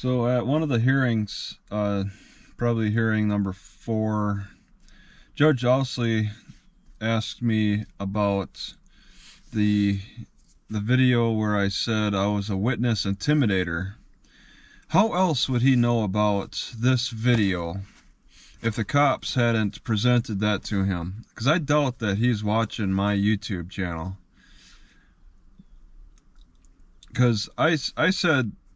So at one of the hearings, probably hearing number 4, Judge Owsley asked me about the video where I said I was a witness intimidator. How else would he know about this video if the cops hadn't presented that to him? Because I doubt that he's watching my YouTube channel. Because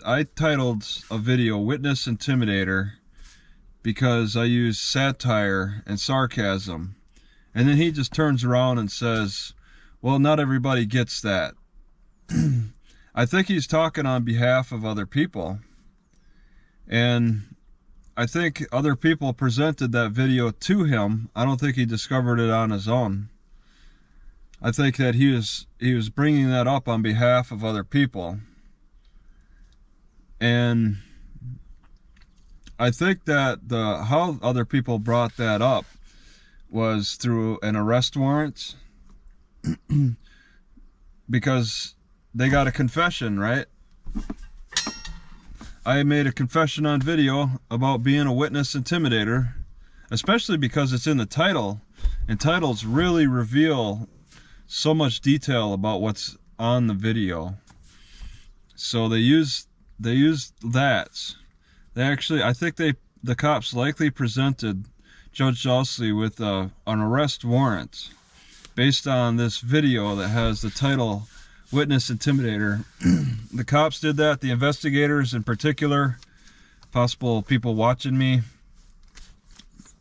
I titled a video Witness Intimidator because I use satire and sarcasm. And then he just turns around and says, well, not everybody gets that. I think he's talking on behalf of other people. And I think other people presented that video to him. I don't think he discovered it on his own. I think that he was bringing that up on behalf of other people. And I think that how other people brought that up was through an arrest warrant. Because they got a confession, right? I made a confession on video about being a witness intimidator, especially because it's in the title, and titles really reveal so much detail about what's on the video. So they used that. They actually, I think the cops likely presented Judge Owsley with an arrest warrant based on this video that has the title Witness Intimidator. The cops did that, the investigators in particular, possible people watching me,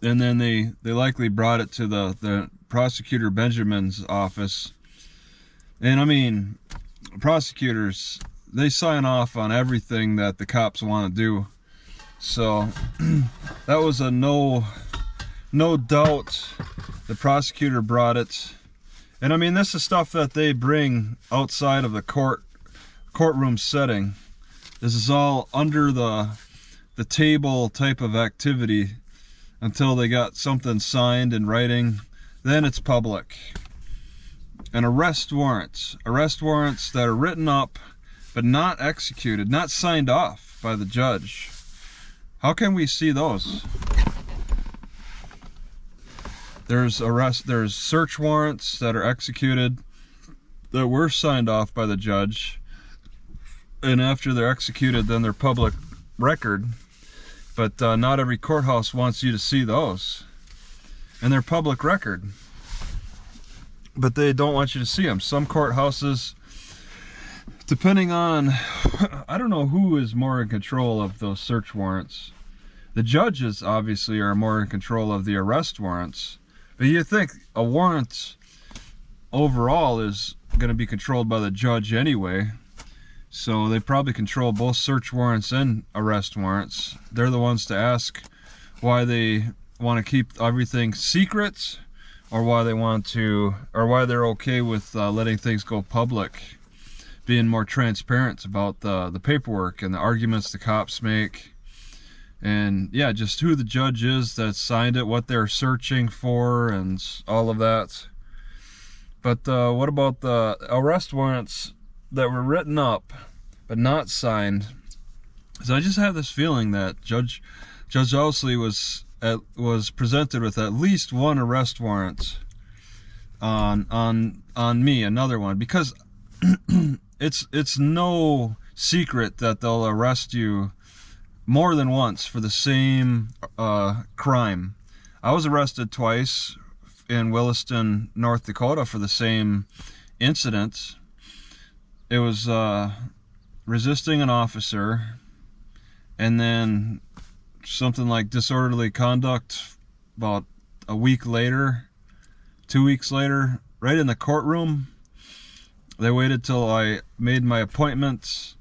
and then they likely brought it to the Prosecutor Benjamin's office. And I mean, prosecutors, they sign off on everything that the cops want to do. So that was a no doubt the prosecutor brought it. And I mean, this is stuff that they bring outside of the courtroom setting. This is all under the table type of activity until they got something signed in writing. Then it's public. And arrest warrants that are written up but not executed, not signed off by the judge. How can we see those? There's search warrants that are executed that were signed off by the judge, and after they're executed, then they're public record. But not every courthouse wants you to see those, and they're public record. But they don't want you to see them. Some courthouses, depending on, I don't know who is more in control of those search warrants. The judges obviously are more in control of the arrest warrants. But you think a warrant overall is going to be controlled by the judge anyway. So they probably control both search warrants and arrest warrants. They're the ones to ask why they want to keep everything secret, or why they want to, or why they're okay with letting things go public, being more transparent about the paperwork and the arguments the cops make. And yeah, just who the judge is that signed it, what they're searching for, and all of that. But what about the arrest warrants that were written up but not signed? So I just have this feeling that Judge Owsley was presented with at least one arrest warrant on me, another one, because it's no secret that they'll arrest you more than once for the same crime. I was arrested twice in Williston, North Dakota for the same incident. It was resisting an officer, and then something like disorderly conduct about a week later, 2 weeks later, right in the courtroom. They waited till I made my appointment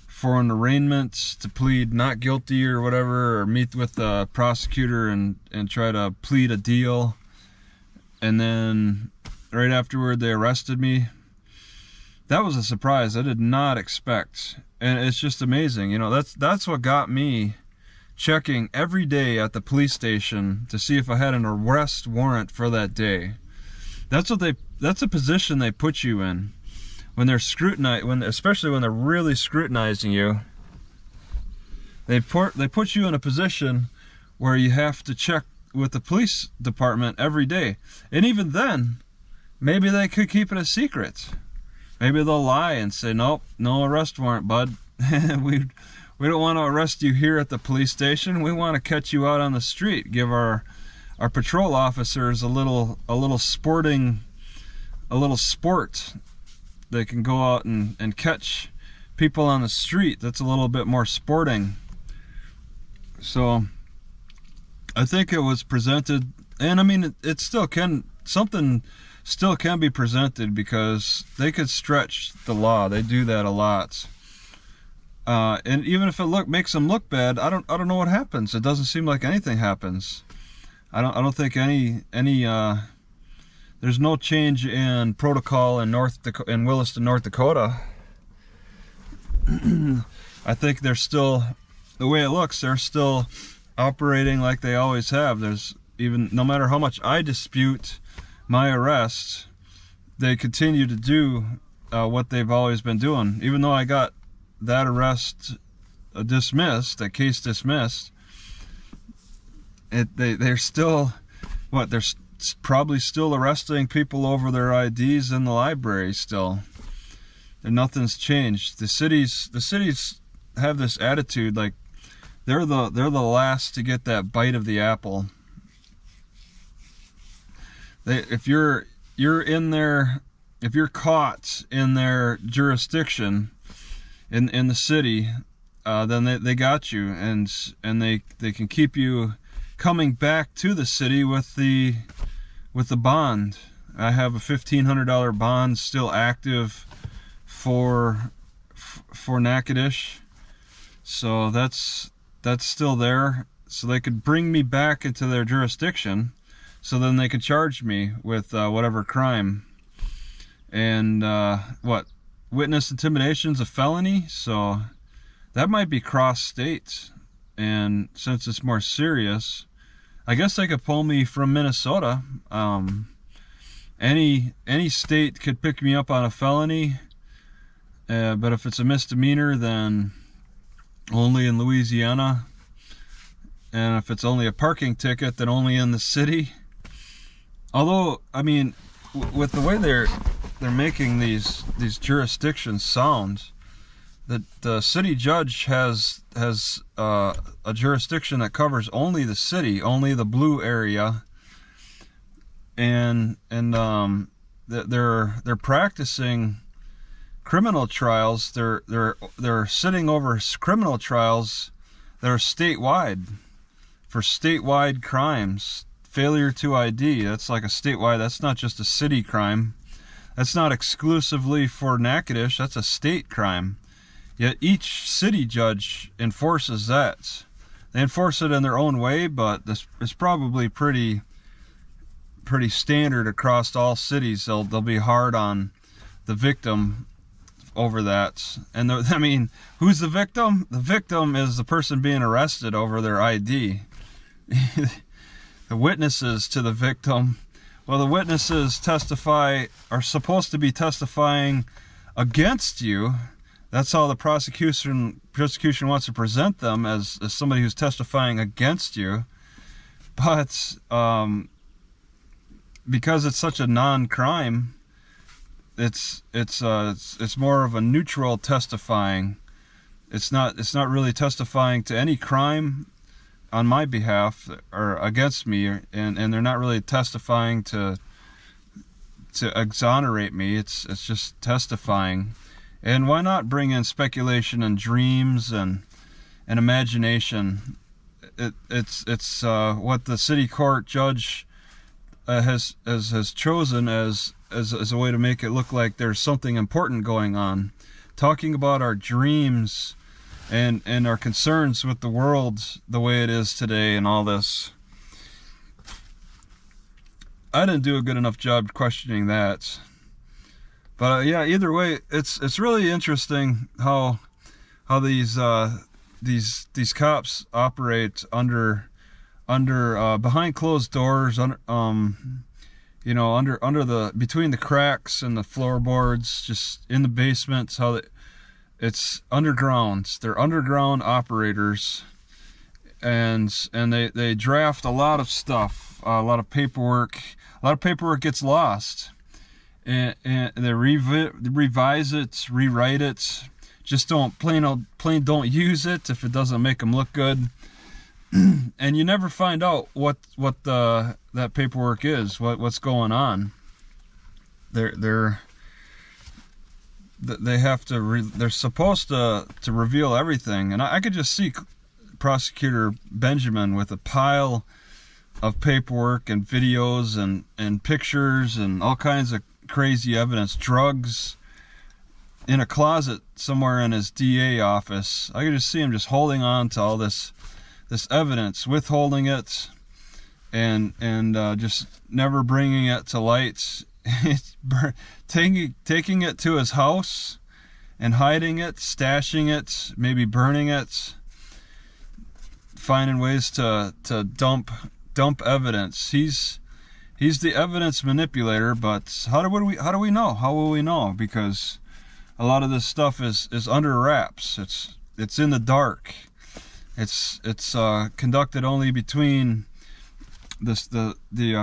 for an arraignment to plead not guilty or whatever, or meet with the prosecutor and try to plead a deal. And then right afterward they arrested me. That was a surprise I did not expect. And it's just amazing, you know, that's what got me checking every day at the police station to see if I had an arrest warrant for that day. That's a position they put you in when they're especially when they're really scrutinizing you. They put you in a position where you have to check with the police department every day. And even then, maybe they could keep it a secret. Maybe they'll lie and say, nope, no arrest warrant, bud. we don't want to arrest you here at the police station. We want to catch you out on the street. Give our patrol officers a little sport. They can go out and catch people on the street. That's a little bit more sporting. So I think it was presented, and I mean it still can, something still can be presented, because they could stretch the law. They do that a lot. And even if it makes them look bad, I don't know what happens. It doesn't seem like anything happens. I don't think any there's no change in protocol in Williston, North Dakota. I think they're still, the way it looks, they're still operating like they always have. There's even, no matter how much I dispute my arrest, they continue to do what they've always been doing. Even though I got that arrest dismissed, that case dismissed, they're still, they're probably still arresting people over their IDs in the library still. And nothing's changed. The cities have this attitude like they're the last to get that bite of the apple. If you're in there, if you're caught in their jurisdiction in the city, then they got you, and they can keep you coming back to the city with the bond. I have a $1,500 bond still active for Natchitoches, so that's still there. So they could bring me back into their jurisdiction, so then they could charge me with whatever crime. And witness intimidation's a felony, so that might be cross-state. And since it's more serious, I guess they could pull me from Minnesota. Any state could pick me up on a felony, but if it's a misdemeanor, then only in Louisiana. And if it's only a parking ticket, then only in the city. Although, I mean, with the way they're making these jurisdictions sound, that the city judge has a jurisdiction that covers only the city, only the blue area, and they're practicing criminal trials. They're sitting over criminal trials that are statewide for statewide crimes. Failure to ID, that's like a statewide. That's not just a city crime. That's not exclusively for Natchitoches. That's a state crime. Yet each city judge enforces that. They enforce it in their own way, but this is probably pretty standard across all cities. They'll be hard on the victim over that. And I mean, who's the victim? The victim is the person being arrested over their ID. The witnesses to the victim, well, the witnesses are supposed to be testifying against you. That's how the prosecution wants to present them, as somebody who's testifying against you. But because it's such a non-crime, it's more of a neutral testifying. It's not really testifying to any crime on my behalf or against me, and they're not really testifying to exonerate me. It's just testifying. And why not bring in speculation and dreams and imagination? It's what the city court judge has chosen as a way to make it look like there's something important going on, talking about our dreams and our concerns with the world the way it is today and all this. I didn't do a good enough job questioning that. But yeah, either way, it's really interesting how these cops operate under behind closed doors, between the cracks and the floorboards, just in the basements. How it's underground. They're underground operators, and they draft a lot of stuff, a lot of paperwork. A lot of paperwork gets lost, and they revise it, rewrite it. Just plain don't use it if it doesn't make them look good. And you never find out what that paperwork is, what's going on. They're supposed to reveal everything, and I could just see Prosecutor Benjamin with a pile of paperwork and videos and pictures and all kinds of crazy evidence, drugs, in a closet somewhere in his DA office. I could just see him just holding on to all this evidence, withholding it, and just never bringing it to light. Taking it to his house and hiding it, stashing it, maybe burning it, finding ways to dump evidence. He's the evidence manipulator, but how do we know? How will we know? Because a lot of this stuff is under wraps. It's in the dark. It's conducted only between the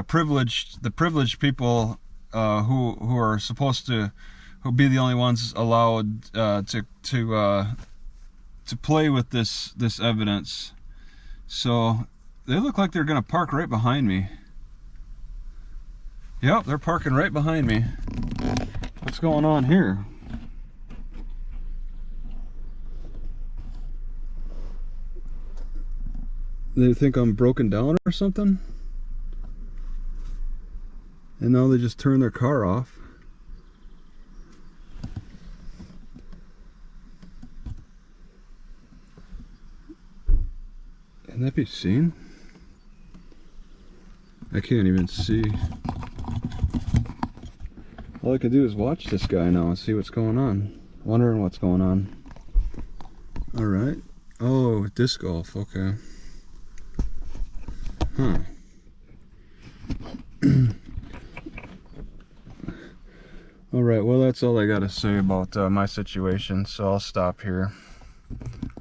privileged people who are supposed to be the only ones allowed to play with this evidence. So they look like they're gonna park right behind me. Yep, they're parking right behind me. What's going on here? They think I'm broken down or something? And now they just turn their car off. Can that be seen? I can't even see. All I can do is watch this guy now and see what's going on. Wondering what's going on. Alright. Oh, disc golf, okay. Huh. Alright, well that's all I gotta say about my situation, so I'll stop here.